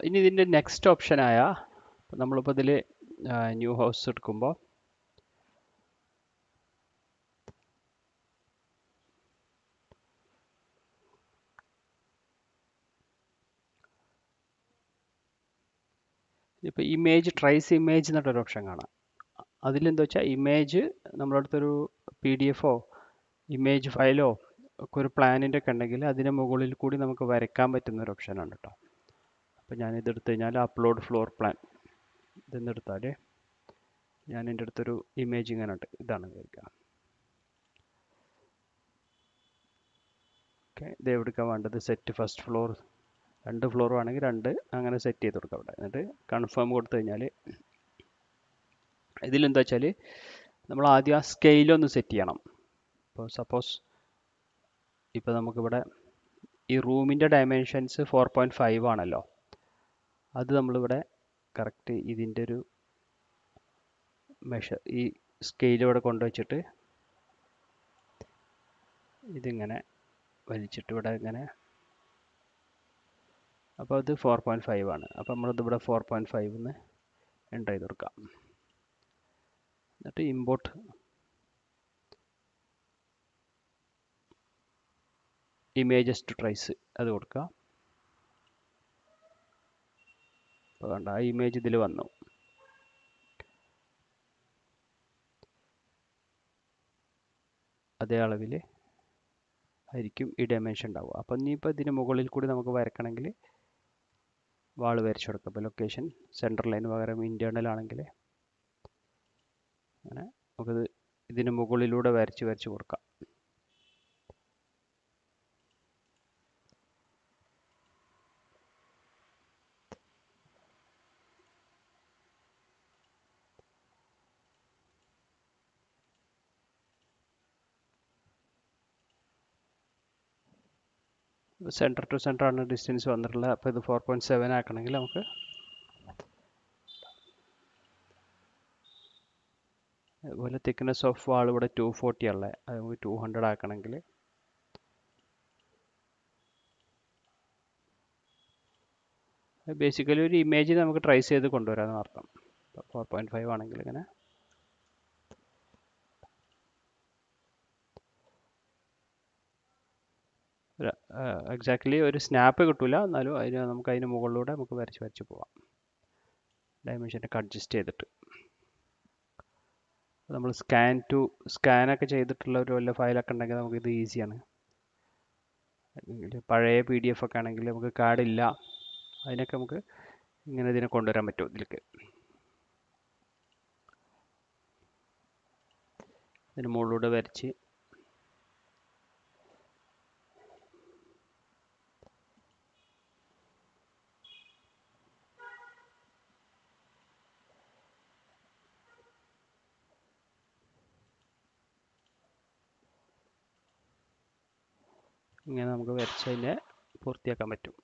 ഇനി ഇതിൻ്റെ നെക്സ്റ്റ് ഓപ്ഷനായ നമ്മളിപ്പോൾ ഇതിൽ ന്യൂ ഹൗസ് എടുക്കുമ്പോൾ ഇപ്പോൾ ഇമേജ് ട്രൈസ് ഇമേജ് എന്നിട്ടൊരു ഓപ്ഷൻ കാണാം. അതിലെന്താ വെച്ചാൽ ഇമേജ് നമ്മുടെ അടുത്തൊരു PDF ഇമേജ് ഫയലോ ഒക്കെ ഒരു പ്ലാനിൻ്റെ ഒക്കെ ഉണ്ടെങ്കിൽ അതിന് മുകളിൽ കൂടി നമുക്ക് വരയ്ക്കാൻ പറ്റുന്ന ഒരു ഓപ്ഷനാണ് കേട്ടോ. അപ്പോൾ ഞാനിത് എടുത്തു കഴിഞ്ഞാൽ അപ്ലോഡ് ഫ്ലോർ പ്ലാൻ ഇതെന്നെടുത്താൽ ഞാൻ എൻ്റെ അടുത്തൊരു ഇമേജ് ഇങ്ങനെ ഉണ്ട്, ഇതാണ് വിചാരിക്കുക. ഓക്കെ, ഇത് എവിടേക്കാണ് വേണ്ടത്? സെറ്റ് ഫസ്റ്റ് ഫ്ലോർ, 2 ഫ്ലോർ ആണെങ്കിൽ 2 അങ്ങനെ സെറ്റ് ചെയ്ത് കൊടുക്കാം അവിടെ. എന്നിട്ട് കൺഫേം കൊടുത്തു കഴിഞ്ഞാൽ ഇതിലെന്താ വെച്ചാൽ നമ്മൾ ആദ്യം ആ സ്കെയിലൊന്ന് സെറ്റ് ചെയ്യണം. ഇപ്പോൾ സപ്പോസ് ഇപ്പോൾ നമുക്കിവിടെ ഈ റൂമിൻ്റെ ഡയമെൻഷൻസ് 4.5 ആണല്ലോ. അത് നമ്മളിവിടെ കറക്റ്റ് ഇതിൻ്റെ ഒരു മെഷർ ഈ സ്കെയിൽ ഇവിടെ കൊണ്ടുവച്ചിട്ട് ഇതിങ്ങനെ വലിച്ചിട്ട് ഇവിടെ ഇങ്ങനെ, അപ്പോൾ അത് 4.5 ആണ്. അപ്പോൾ നമ്മളിത് ഇവിടെ 4.5 എന്ന് എൻ്റർ ചെയ്ത് കൊടുക്കാം. എന്നിട്ട് ഇമ്പോർട്ട് ഇമേജസ് ടു ട്രൈസ് അത് കൊടുക്കുക. അപ്പോൾ കണ്ട ആ ഇമേജ് ഇതിൽ വന്നു. അതേ അളവിൽ ആയിരിക്കും ഈ ഡയമെൻഷൻ ഉണ്ടാവുക. അപ്പോൾ ഇനിയിപ്പോൾ ഇതിന് മുകളിൽ കൂടി നമുക്ക് വരക്കണമെങ്കിൽ വാൾ വരച്ചു കൊടുക്കാം. അപ്പോൾ ലൊക്കേഷൻ സെൻറ്റർ ലൈന് പകരം ഇൻറ്റേർണൽ ആണെങ്കിൽ അങ്ങനെ നമുക്കത് ഇതിന് മുകളിലൂടെ വരച്ച് കൊടുക്കാം. സെൻറ്റർ ടു സെൻറ്റർ ആണ് ഡിസ്റ്റൻസ് വന്നിട്ടുള്ളത്. അപ്പോൾ ഇത് 4.7 ആക്കണമെങ്കിൽ നമുക്ക് അതുപോലെ തിക്നെസ് ഓഫ് വാൾ ഇവിടെ 240 ഉള്ളത്, അത് നമുക്ക് 200 ആക്കണമെങ്കിൽ ബേസിക്കലി ഒരു ഇമേജ് നമുക്ക് ട്രേസ് ചെയ്ത് കൊണ്ടുവരാമെന്ന് അർത്ഥം. 4.5 ആണെങ്കിൽ ഇങ്ങനെ എക്സാക്ട്ലി ഒരു സ്നാപ്പ് കിട്ടില്ല, എന്നാലും നമുക്ക് അതിന് മുകളിലൂടെ നമുക്ക് വരച്ച് പോവാം, ഡയമെൻഷനൊക്കെ അഡ്ജസ്റ്റ് ചെയ്തിട്ട്. നമ്മൾ സ്കാനൊക്കെ ചെയ്തിട്ടുള്ള ഒരു വല്ല ഫയലൊക്കെ ഉണ്ടെങ്കിൽ നമുക്കിത് ഈസിയാണ്. പഴയ PDF ഒക്കെ ആണെങ്കിൽ നമുക്ക് കാർഡില്ല, അതിനൊക്കെ നമുക്ക് ഇങ്ങനെ ഇതിനെ കൊണ്ടുവരാൻ പറ്റും. ഇതിലേക്ക് ഇതിന് മുകളിലൂടെ വരച്ച് ഇങ്ങനെ നമുക്ക് വരച്ച് അതിനെ പൂർത്തിയാക്കാൻ പറ്റും.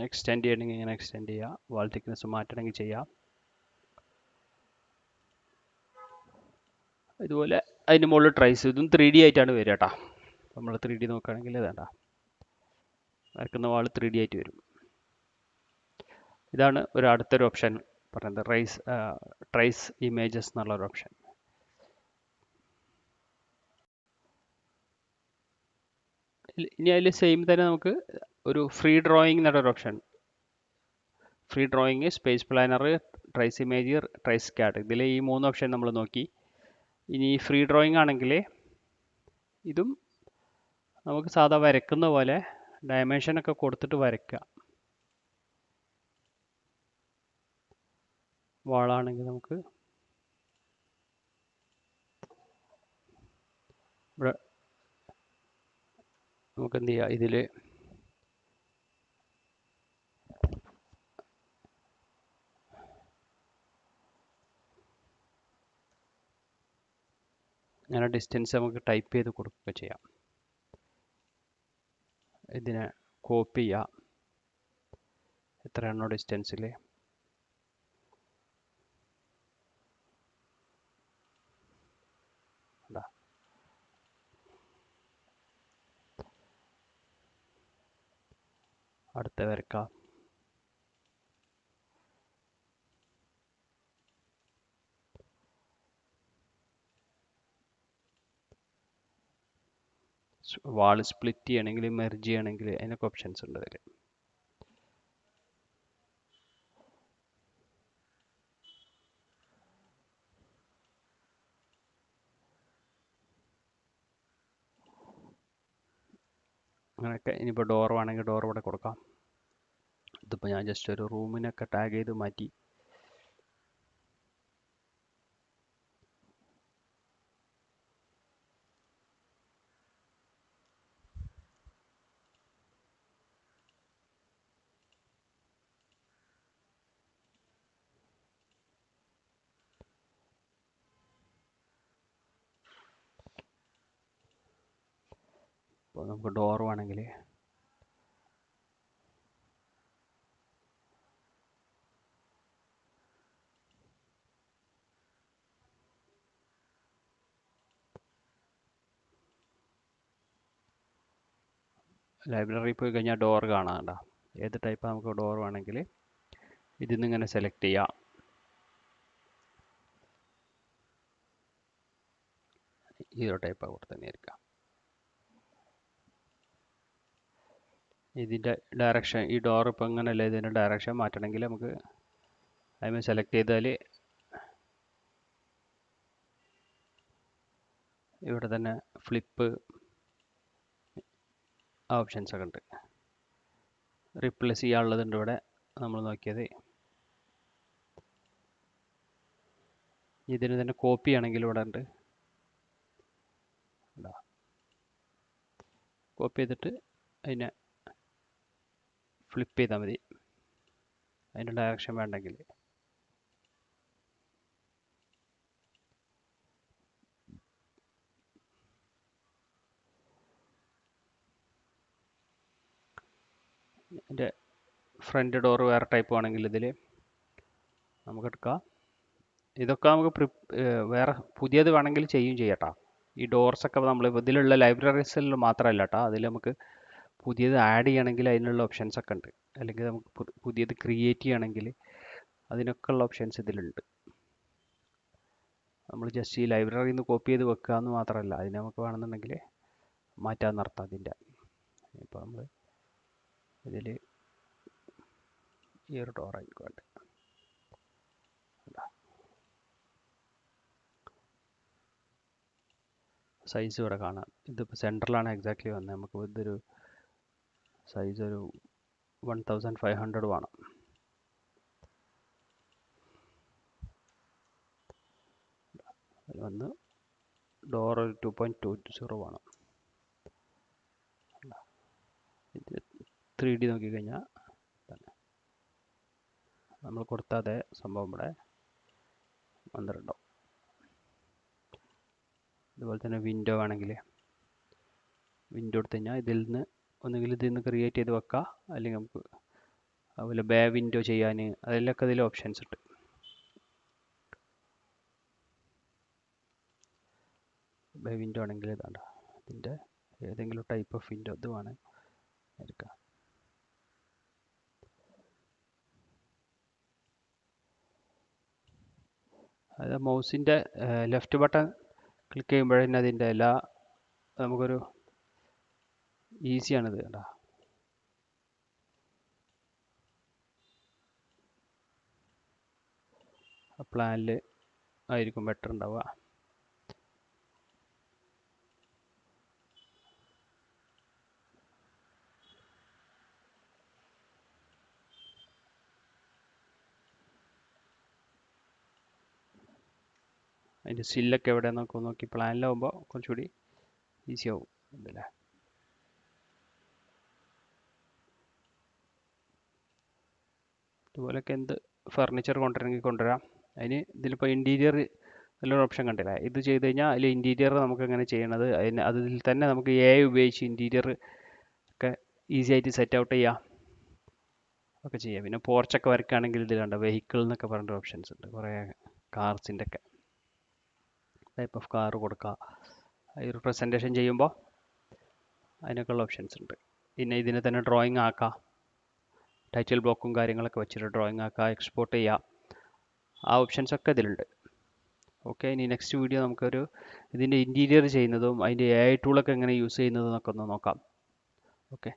എക്സ്റ്റെൻഡ് ചെയ്യണമെങ്കിൽ ഇങ്ങനെ എക്സ്റ്റെൻഡ് ചെയ്യാം, വാൾ തിക്നെസ് മാറ്റണമെങ്കിൽ ചെയ്യാം. ഇതുപോലെ അതിന് മുകളിൽ ട്രൈസ്, ഇതും 3D ആയിട്ടാണ് വരിക കേട്ടോ. നമ്മൾ 3D നോക്കുകയാണെങ്കിൽ വേണ്ട, വരക്കുന്ന വാൾ 3D ആയിട്ട് വരും. ഇതാണ് അടുത്തൊരു ഓപ്ഷൻ പറയുന്നത്, ട്രേസ് ഇമേജസ് എന്നുള്ളൊരു ഓപ്ഷൻ. ഇനി അതിൽ സെയിം തന്നെ നമുക്ക് ഒരു ഫ്രീ ഡ്രോയിങ് എന്നൊരു option, free drawing, space planner, trace image, trace CAD, ഇതിൽ ഈ 3 ഓപ്ഷൻ നമ്മൾ നോക്കി. ഇനി ഫ്രീ ഡ്രോയിങ് ആണെങ്കിൽ ഇതും നമുക്ക് സാധാ വരക്കുന്ന പോലെ ഡയമെൻഷനൊക്കെ കൊടുത്തിട്ട് വരയ്ക്കുക. വാളാണെങ്കിൽ നമുക്ക് ഇവിടെ നമുക്ക് എന്ത് ചെയ്യാം, ഇതിൽ ഇങ്ങനെ ഡിസ്റ്റൻസ് നമുക്ക് ടൈപ്പ് ചെയ്ത് കൊടുക്കുക ചെയ്യാം. ഇതിനെ കോപ്പി ചെയ്യാം. എത്രയാണോ ഡിസ്റ്റൻസിൽ അടുത്ത വരക്കാം. വാൾ സ്പ്ലിറ്റ് ചെയ്യണമെങ്കിൽ മെർജ് ചെയ്യണമെങ്കിൽ അതിനൊക്കെ ഓപ്ഷൻസ് ഉണ്ട് അതിൽ. അങ്ങനെയൊക്കെ. ഇനിയിപ്പോൾ ഡോർ വേണമെങ്കിൽ ഡോർ ഇവിടെ കൊടുക്കാം. ഇതിപ്പോൾ ഞാൻ ജസ്റ്റ് ഒരു റൂമിനൊക്കെ ടാഗ് ചെയ്ത് മാറ്റി. ഇപ്പോൾ നമുക്ക് ഡോർ വേണമെങ്കിൽ ലൈബ്രറി പോയി കഴിഞ്ഞാൽ ഡോർ കാണാണ്ട. ഏത് ടൈപ്പ് നമുക്ക് ഡോർ വേണമെങ്കിൽ ഇതിൽ നിന്ന് ഇങ്ങനെ സെലക്ട് ചെയ്യാം. ഈ ഒരു ടൈപ്പ് അവിടെ തന്നെ ആയിരിക്കാം. ഇതിൻ്റെ ഡയറക്ഷൻ, ഈ ഡോർ ഇപ്പോൾ ഇങ്ങനെയല്ല, ഇതിൻ്റെ ഡയറക്ഷൻ മാറ്റണമെങ്കിൽ നമുക്ക് അതിന് സെലക്ട് ചെയ്താൽ ഇവിടെ തന്നെ ഫ്ലിപ്പ് ഓപ്ഷൻസ് ഒക്കെ ഉണ്ട്. റീപ്ലേസ് ചെയ്യാനുള്ളതുണ്ട് ഇവിടെ. നമ്മൾ നോക്കിയത് ഇതിന് തന്നെ കോപ്പി ആണെങ്കിൽ ഇവിടെ ഉണ്ട്. കോപ്പി ചെയ്തിട്ട് അതിനെ ഫ്ലിപ്പ് ചെയ്താൽ മതി, അതിൻ്റെ ഡയറക്ഷൻ വേണ്ടെങ്കിൽ. ഇതിൻ്റെ ഫ്രണ്ട് ഡോർ വേറെ ടൈപ്പ് ആണെങ്കിൽ ഇതിൽ നമുക്ക് എടുക്കാം. ഇതൊക്കെ നമുക്ക് വേറെ പുതിയത് വേണമെങ്കിൽ ചെയ്യും ചെയ്യട്ടോ. ഈ ഡോർസൊക്കെ നമ്മൾ ഇതിലുള്ള ലൈബ്രറീസിൽ മാത്രമല്ല കേട്ടോ, അതിൽ നമുക്ക് പുതിയത് ആഡ് ചെയ്യണമെങ്കിൽ അതിനുള്ള ഓപ്ഷൻസ് ഒക്കെ ഉണ്ട്. അല്ലെങ്കിൽ നമുക്ക് പുതിയത് ക്രിയേറ്റ് ചെയ്യണമെങ്കിൽ അതിനൊക്കെ ഉള്ള ഓപ്ഷൻസ് ഇതിലുണ്ട്. നമ്മൾ ജസ്റ്റ് ഈ ലൈബ്രറിയിൽ നിന്ന് കോപ്പി ചെയ്ത് വെക്കുക എന്ന് മാത്രമല്ല, അതിന് നമുക്ക് വേണമെന്നുണ്ടെങ്കിൽ മാറ്റാൻ നടത്താം അതിൻ്റെ. ഇപ്പോൾ നമ്മൾ ഇതിൽ ഈ ഒരു ഡോർ ആയിരിക്കും വേണ്ടത്. സൈസ് ഇവിടെ കാണാം. ഇതിപ്പോൾ സെൻറ്ററിലാണ് എക്സാക്ട്ലി വന്നത്. നമുക്ക് ഇതൊരു സൈസ് ഒരു 1500 വേണം. അതിൽ വന്ന് ഡോർ ഒരു 2.20 വേണം. ഇത് 3D നോക്കിക്കഴിഞ്ഞാൽ നമ്മൾ കൊടുത്ത അതേ സംഭവം ഇവിടെ വന്നിട്ടുണ്ടാവും. അതുപോലെ തന്നെ വിൻഡോ വേണമെങ്കിൽ വിൻഡോ എടുത്തു കഴിഞ്ഞാൽ ഇതിൽ നിന്ന് ഒന്നുകിൽ ഇതിൽ നിന്ന് ക്രിയേറ്റ് ചെയ്ത് വെക്കാം, അല്ലെങ്കിൽ നമുക്ക് അതുപോലെ ബേ വിൻഡോ ചെയ്യാൻ അതിലൊക്കെ ഇതിൽ ഓപ്ഷൻസ് ഉണ്ട്. ബേ വിൻഡോ ആണെങ്കിൽ ഇതാണ്ട, ഇതിൻ്റെ ഏതെങ്കിലും ടൈപ്പ് ഓഫ് വിൻഡോ ഇത് വേണം എടുക്കാം. അത് മൗസിൻ്റെ ലെഫ്റ്റ് ബട്ടൺ ക്ലിക്ക് ചെയ്യുമ്പോഴേ അതിൻ്റെ എല്ലാ നമുക്കൊരു ഈസിയാണിത് കേട്ടോ. പ്ലാനിൽ ആയിരിക്കും ബെറ്റർ ഉണ്ടാവുക. അതിൻ്റെ സ്റ്റില്ലൊക്കെ എവിടെയാണെന്നൊക്കെ നോക്കി പ്ലാനിലാവുമ്പോൾ കുറച്ചുകൂടി ഈസി ആവും ഇതല്ലേ. ഇതുപോലെയൊക്കെ എന്ത് ഫർണിച്ചർ കൊണ്ടുവരണമെങ്കിൽ കൊണ്ടുവരാം. അതിന് ഇതിലിപ്പോൾ ഇൻറ്റീരിയർ നല്ലൊരു ഓപ്ഷൻ കണ്ടില്ലേ? ഇത് ചെയ്ത് കഴിഞ്ഞാൽ അതിൽ ഇൻറ്റീരിയർ നമുക്ക് എങ്ങനെ ചെയ്യണത്, അതിൽ തന്നെ നമുക്ക് ഉപയോഗിച്ച് ഇൻറ്റീരിയർ ഒക്കെ ഈസി ആയിട്ട് സെറ്റ് ഔട്ട് ചെയ്യാം ഒക്കെ ചെയ്യാം. പിന്നെ പോർച്ചൊക്കെ വരയ്ക്കുകയാണെങ്കിൽ ഇതിൽ കണ്ട വെഹിക്കിൾ എന്നൊക്കെ പറഞ്ഞിട്ട് ഓപ്ഷൻസ് ഉണ്ട്, കുറേ കാർസിൻ്റെ ഒക്കെ ടൈപ്പ് ഓഫ് കാർ കൊടുക്കുക. ഈ ഒരു പ്രസൻറ്റേഷൻ ചെയ്യുമ്പോൾ അതിനൊക്കെയുള്ള ഓപ്ഷൻസ് ഉണ്ട്. പിന്നെ ഇതിനെ തന്നെ ഡ്രോയിങ് ആക്കാം, ടൈറ്റിൽ ബ്ലോക്കും കാര്യങ്ങളൊക്കെ വെച്ചിട്ട് ഡ്രോയിങ് ആക്കാം, എക്സ്പോർട്ട് ചെയ്യാം. ആ ഓപ്ഷൻസ് ഒക്കെ ഇതിലുണ്ട്. ഓക്കെ, ഇനി നെക്സ്റ്റ് വീഡിയോ നമുക്കൊരു ഇതിൻ്റെ ഇൻറ്റീരിയർ ചെയ്യുന്നതും അതിൻ്റെ AI ടൂളൊക്കെ എങ്ങനെ യൂസ് ചെയ്യുന്നതും എന്നൊക്കെ ഒന്ന് നോക്കാം. ഓക്കെ.